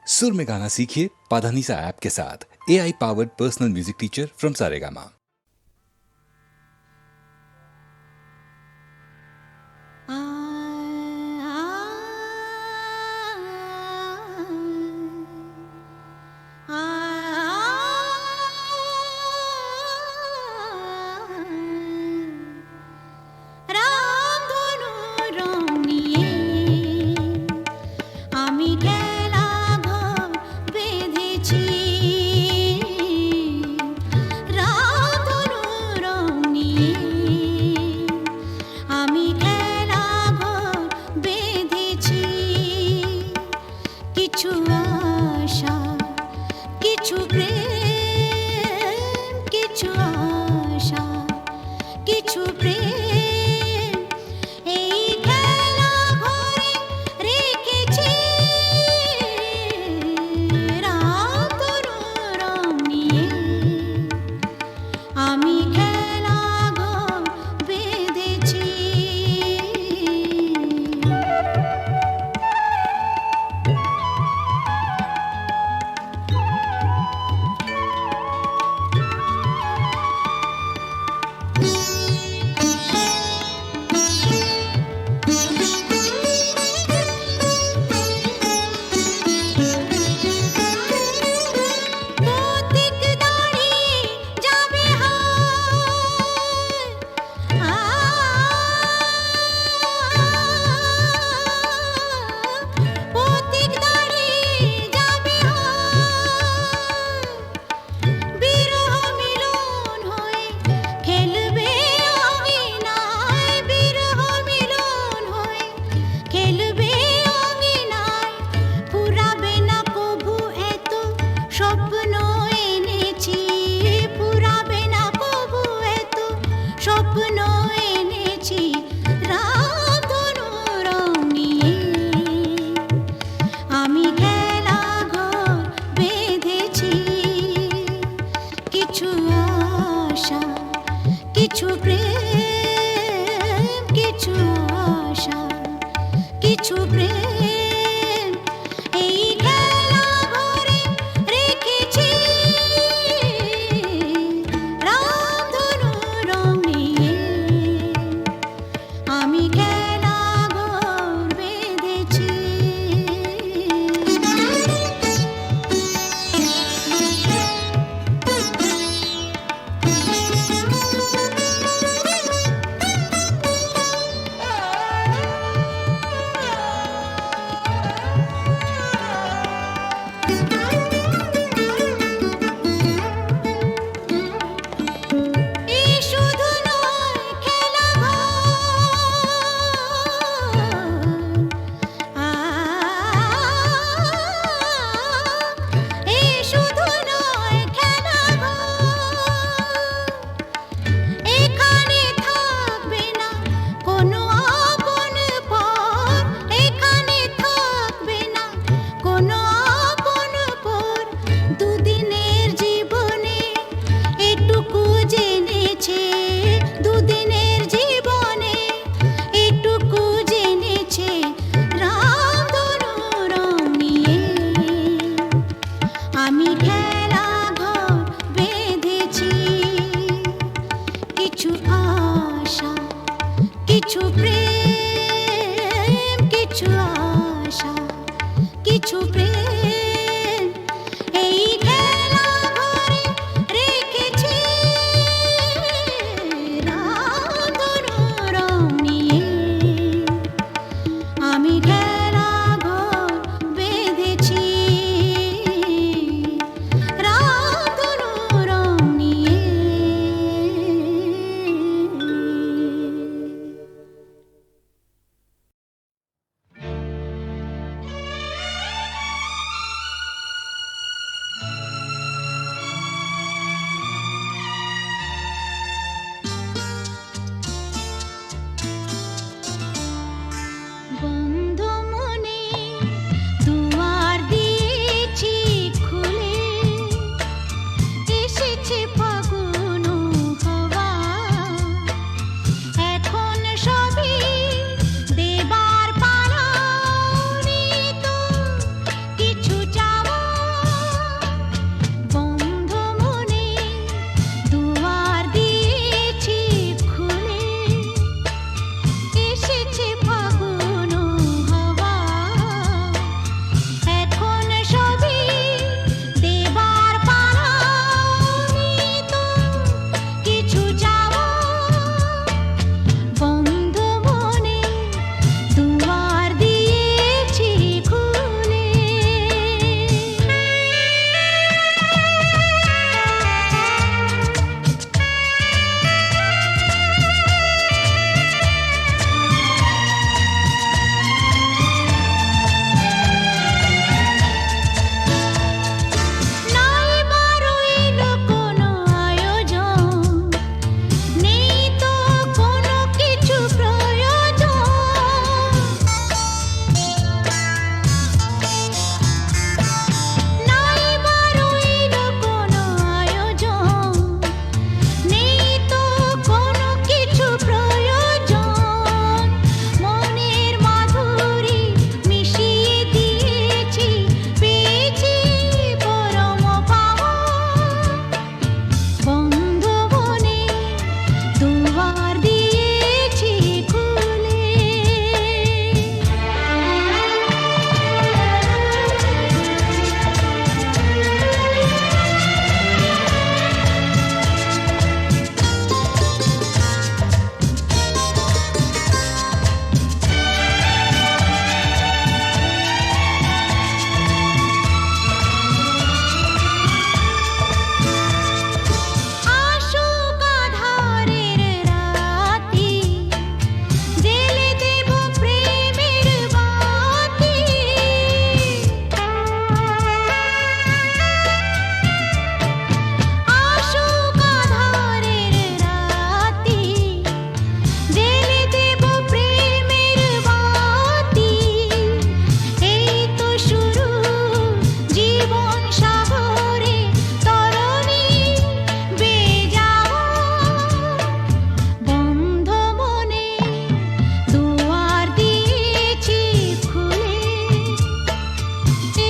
सुर में गाना सीखिए पाधानीसा ऐप के साथ। AI powered personal music teacher from Saregama.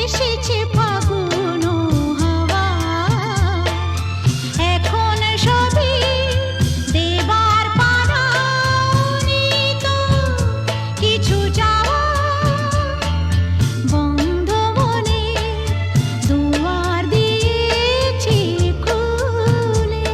এসেছে ফাগুন হাওয়া, এখন সবই দেবার পারা, নেই তো কিছু চাওয়া, বন্ধ মনে দুয়ার দিয়েছি খুলে।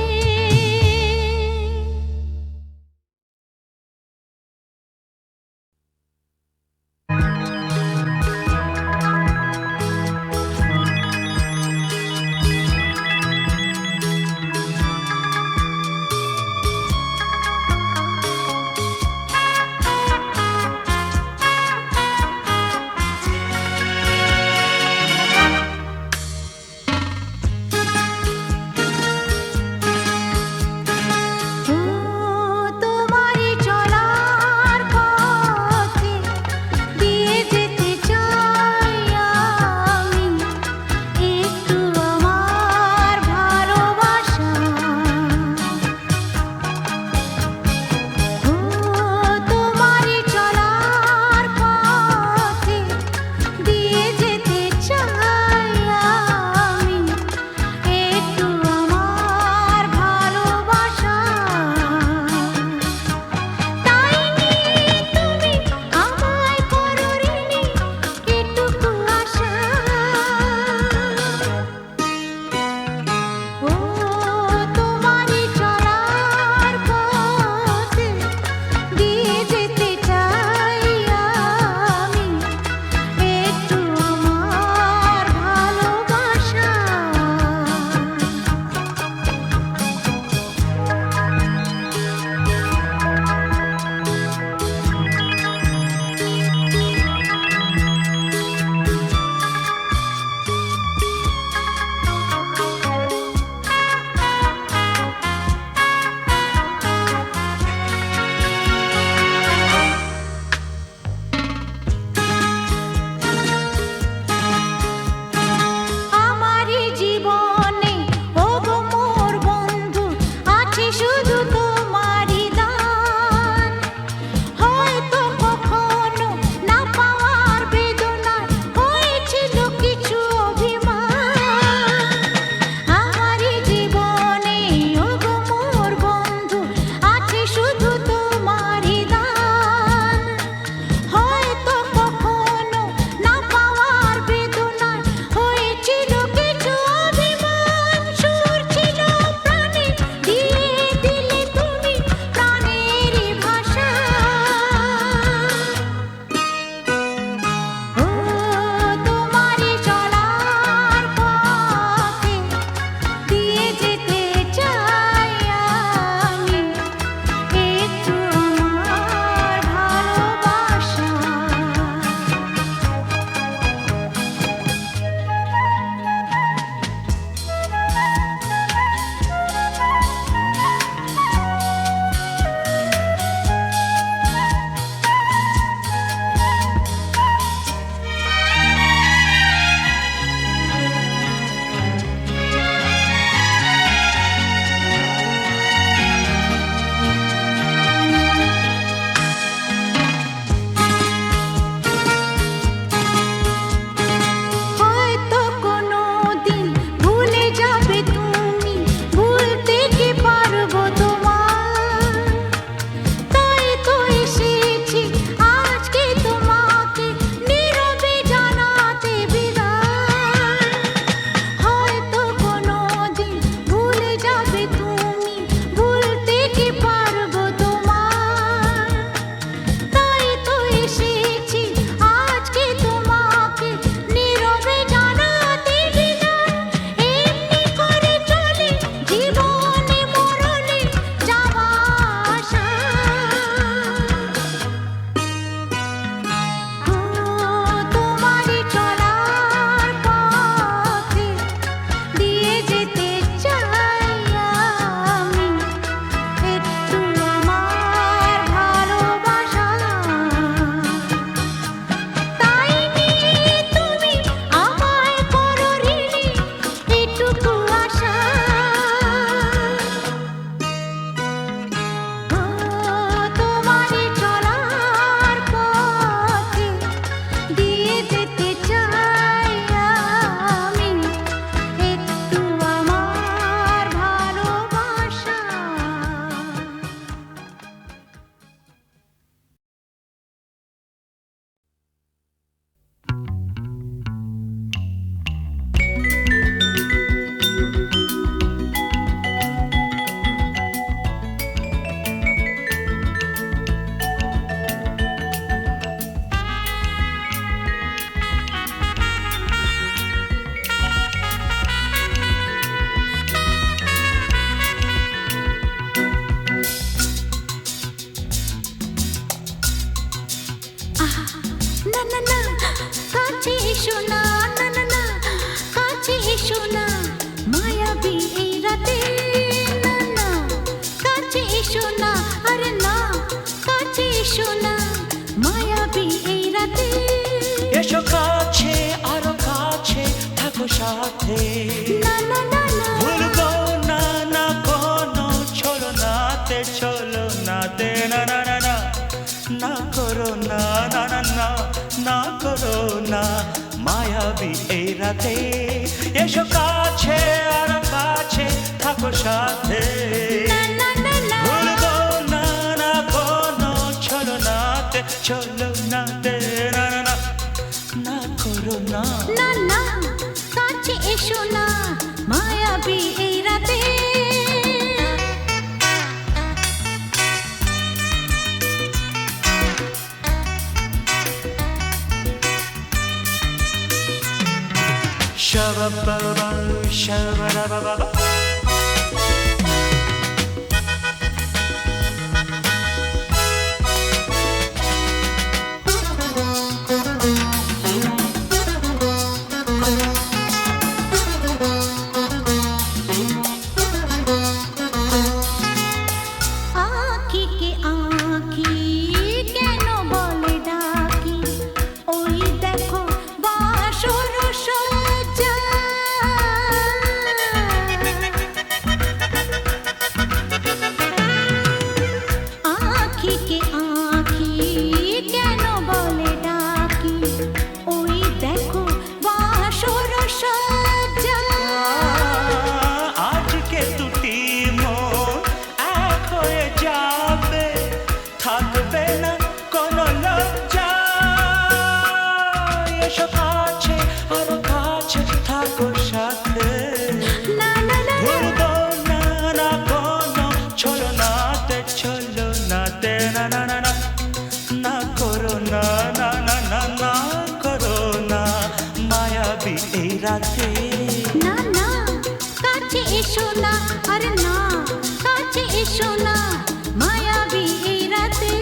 থাকো সাথে না না না না ভুলবো না না কোনো ছলনাতে ছলনাতে না না না না না করো না না না না না করো না মায়াবী এই রাতে এসো কাছে আর কাছে থাকো সাথে না না না ভুলবো না না কোনো ছলনাতে ছলনাতে না না না না করো না না না কাছে এসো না মায়াবী এই রাতে Shabba-ba-ba, shabba-da-ba-ba-ba. আঁখিকে আঁখি কেন বলে ডাকি ওই দেখো বাসর সজ্জা আঁখিকে আঁখি কেন বলে ডাকি ওই দেখো বাসর সজ্জা আজকে দুটি মন এক হয়ে যাবে থাকবে না কোনো লজ্জা এসো কাছে আরো কাছে থাকো সাথে না না না ভুলবো না না কোনো ছলনাতে ছলনাতে না না না না না করো না না না না না করো না মায়াবী এই রাতে না না কাছে এসো না আরে না কাছে এসো না মায়াবী এই রাতে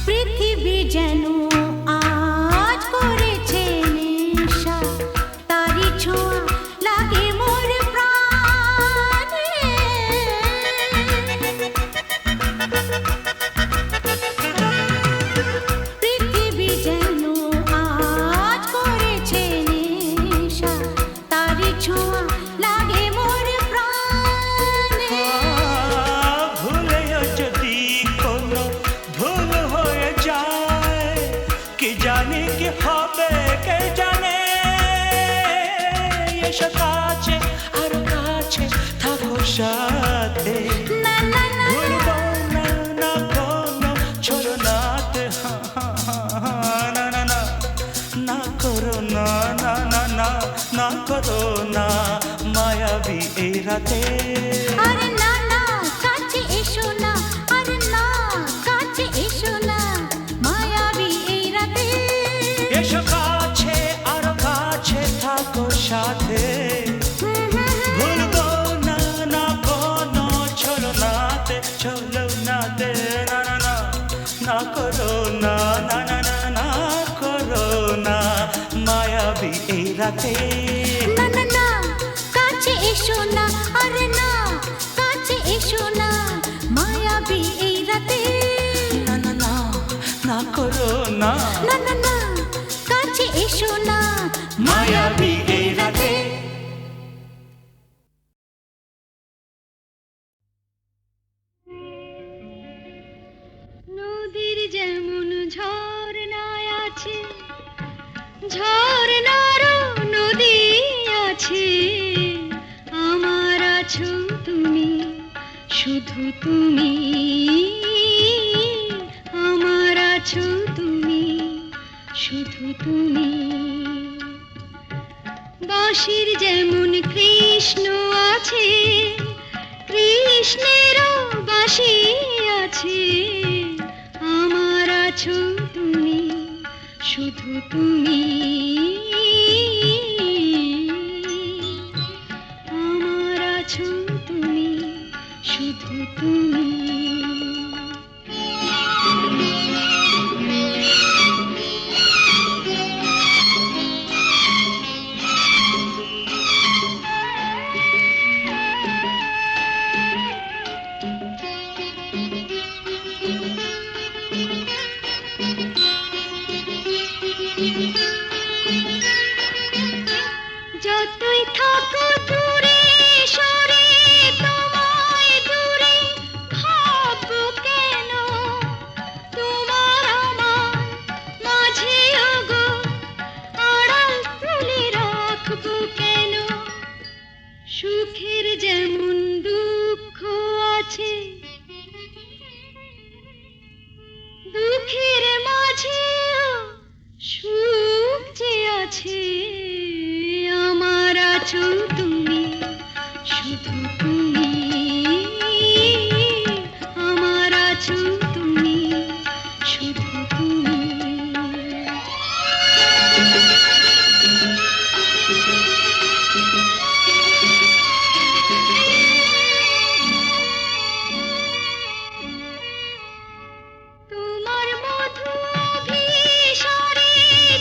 পৃথিবী যেন আজ করেছে নেশা তারি ছোঁয়া লাগে মোর প্রাণে পৃথিবী যেন আজ করেছে নেশা তারি ছোঁয়া লাগে মোর প্রাণে ভুলেও যদি কোনো ভুল হয়ে যায় কি জানি কি হবে কে জানে এসো কাছে আর কাছে থাকো সাথে না না না ভুলবো না না কোনো ছলনাতে না না না না করো না না না না না করো না মায়াবী এই রাতে আরে না না কাছে এসো না আরে না কাছে এসো না মায়াবী এই রাতে এসো কাছে আর কাছে থাকো সাথে ভুলবো না না কোনো ছলনাতে ছলনাতে না না না না করো না না না না না করো না মায়াবী এই রাতে না না না কাছে এসো না আরে না কাছে এসো না মায়াবী এই রাতে না না না না করো না না না না কাছে এসো না মায়াবী এই রাতে নদীর যেমন ঝর্ণায় আছে ঝর্ণারও নদী আছে আমার আছো তুমি শুধু তুমি আমার আছো তুমি শুধু তুমি বাঁশির যেমন কৃষ্ণ আছে কৃষ্ণেরও বাঁশি আছে আমার আছো তুমি শুধু তুমি আমার আছো তুমি, শুধু তুমি। যতই থাকো দূরে সরে, তোমায় দূরে ভাববো কেন, তোমার আমার মাঝে ওগো আড়াল তুলে রাখবো কেন। সুখের যেমন দুঃখ আছে, দুঃখের মাঝেও সুখ যে আছে, আমার আছো তুমি, শুধু তুমি, আমার আছো তুমি, শুধু তুমি। তোমার মধু অভিসারে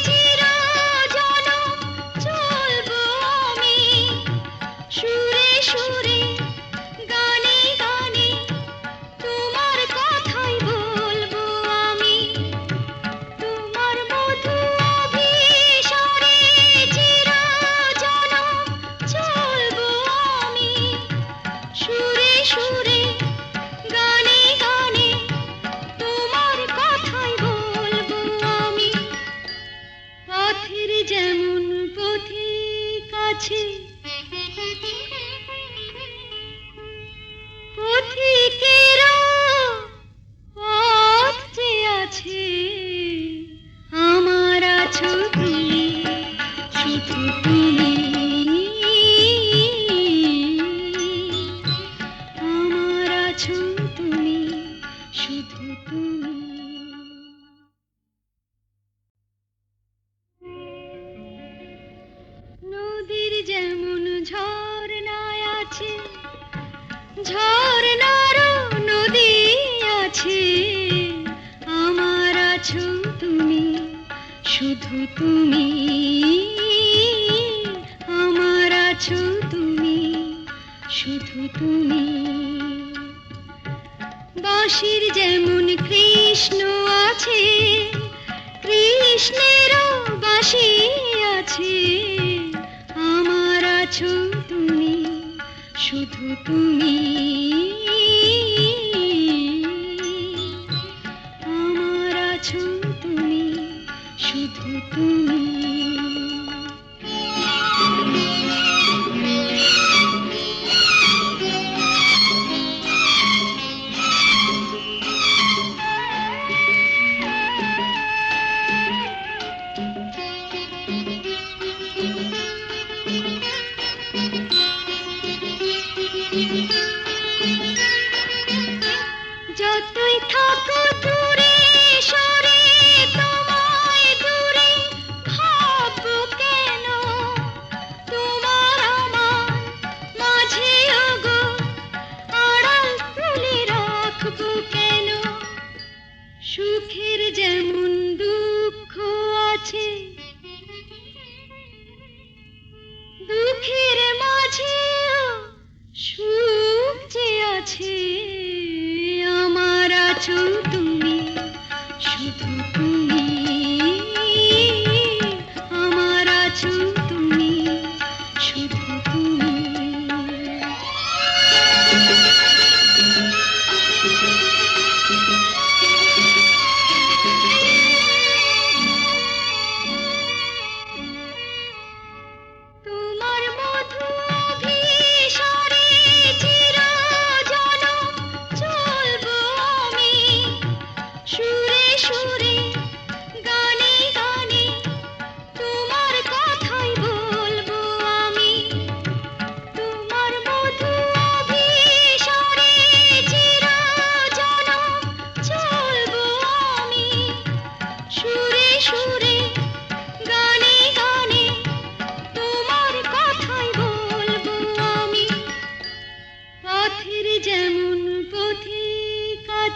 চিরজনম চলবো আমি, সুরে সুরে গানে গানে তোমার কথাই বলবো আমি। তোমার মধু অভিসারে চিরজনম চলবো আমি, সুরে সুরে গানে গানে তোমার কথাই বলবো আমি। পথের যেমন পথিক আছে, পথিকেরও পথ যে আছে, আমার আছো তুমি, শুধু তুমি, আমার আছো তুমি, শুধু তুমি। নদীর যেমন ঝর্ণায় আছে, ঝর্ণারও নদী আছে, আমার আছো তুমি, শুধু তুমি, আমার আছো তুমি, শুধু তুমি। বাঁশির যেমন কৃষ্ণ আছে, কৃষ্ণেরও বাঁশি আছে, আমার আছো তুমি, শুধু তুমি, আমার আছো তুমি, শুধু তুমি। যতই থাকো দূরে সরে, তোমায় দূরে ভাববো কেন, তোমার আমার মাঝে ওগো আড়াল তুলে রাখবো কেন। সুখের যেমন দুঃখ আছে, দুঃখের মাঝেও সুখ যে আছে, আমার আছো তুমি, শুধু তুমি, আমার আছো তুমি, শুধু তুমি। তোমার মধু অভিসারে চিরজনম চলবো আমি,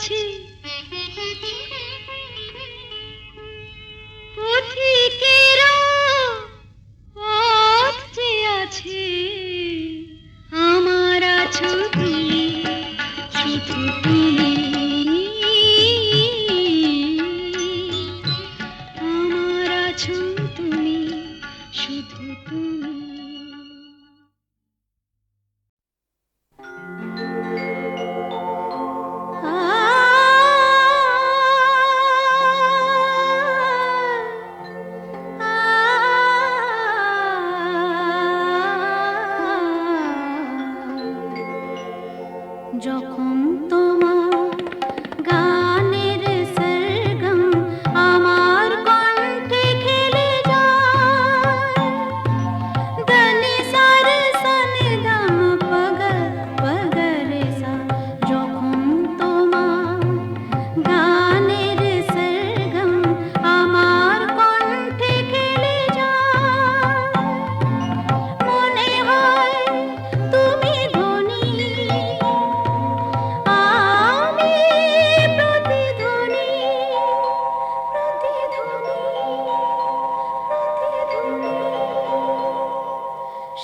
আছে, পথিকেরা পথ যে আছে, আমার আছো তুমি, শুধু তুমি, আমার আছো তুমি, শুধু তুমি। যখন তোমার গানের সরগম আমার কণ্ঠে খেলে যায়, দনি সার সনি দম পগ পগ রে সা, যখন তোমার গানের সরগম আমার কণ্ঠে খেলে যায়, মনে হয় তুমি ধনী, আমি প্রতিধ্বনি, প্রতিধ্বনি, প্রতিধ্বনি।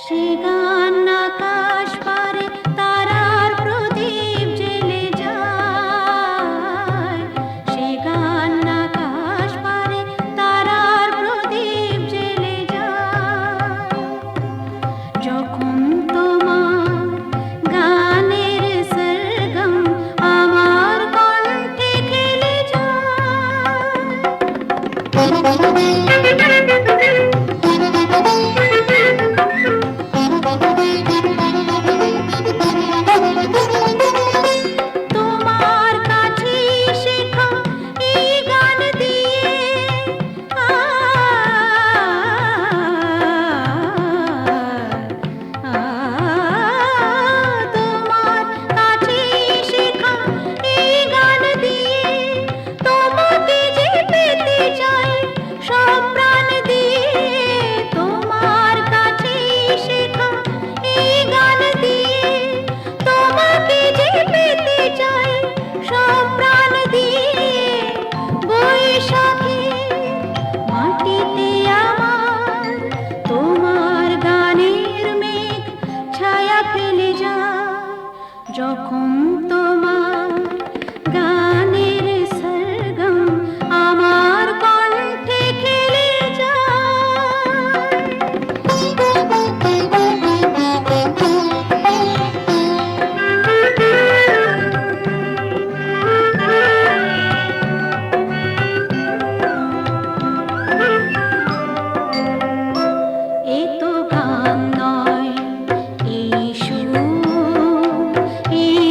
সে গান আকাশ পারে তারার প্রদীপ জেলে যায়, সে গান আকাশ পারে তারার প্রদীপ জেলে যায়, যখন তোমার গানের সরগম আমার কণ্ঠে খেলে তোমার কাছে শেখা এই গান দিয়ে, তোমার কাছে শেখা এই গান দিয়ে, তোমাকে যে পেতে চাই সব প্রাণ দিয়ে, তোমার কাছে শেখা এই গান দিয়ে, তোমাকে যে পেতে চাই সব প্রাণ দিয়ে, বৈশাখে মাটিতে আমার তোমার গানের মেঘ ছায়া ফেলে যায়, যখন তোমার গানের সরগম আমার কণ্ঠে খেলে এ তো গান নয়, এই সুর, এই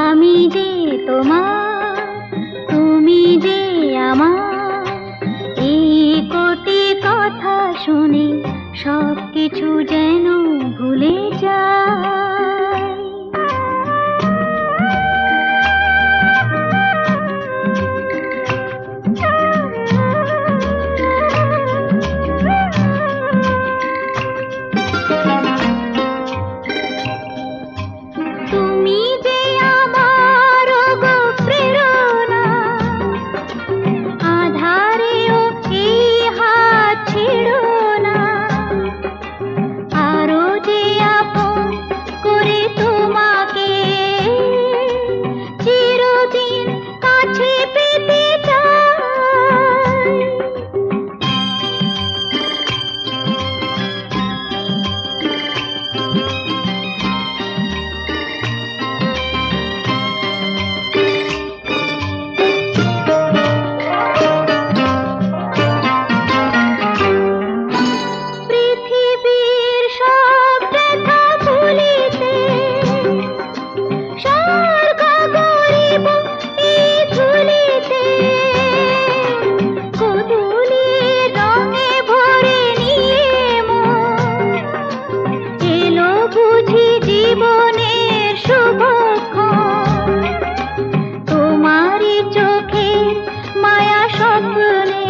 আমি যে তোমার, তুমি যে আমার, এই কোটি কথা শুনে সব কিছু যেন ভুলে যায়। তুমি যে আমার গো প্রেরণা, আধারেও এই হাত ছেড়ো না, আরো যে আপন করে তোমাকে চিরদিন কাছে পেতে চাই। পৃথিবীর সব ব্যথা ভুলিতে স্বর্গ গরিব এই ধুলিতে, গোধূলির রঙে ভরে নিয়ে মন এলো বুঝি জীবনের শুভক্ষণ। তোমারই চোখে মায়া স্বপ্নে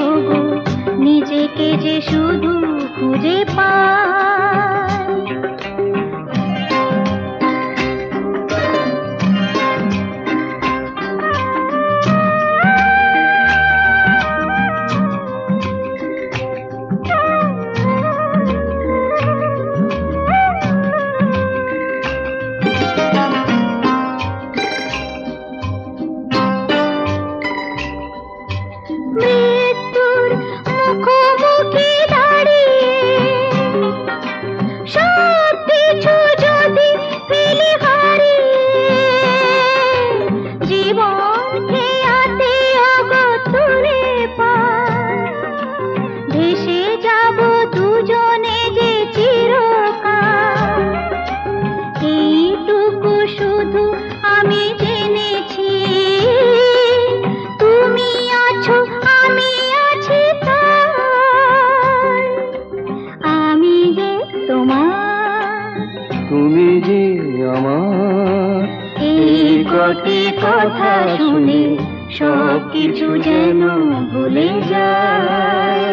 ওগো নিজেকে যে শুধু খুঁজে পাই। মৃত্যুর মুখোমুখি দাঁড়িয়ে সব কিছু যদি ফেলে হারিয়ে, জীবন খেয়াতে অগতুরে পায়, ভেসে যাব দুজনে যে চিরকাল। এইটুকু শুধু আমি জেনেছি, তুমি আছো আমি আছি তাই। আমি যে তোমার, তুমি যে আমার, এই কোটি কথা শুনে সব কিছু যেন ভুলে যায়।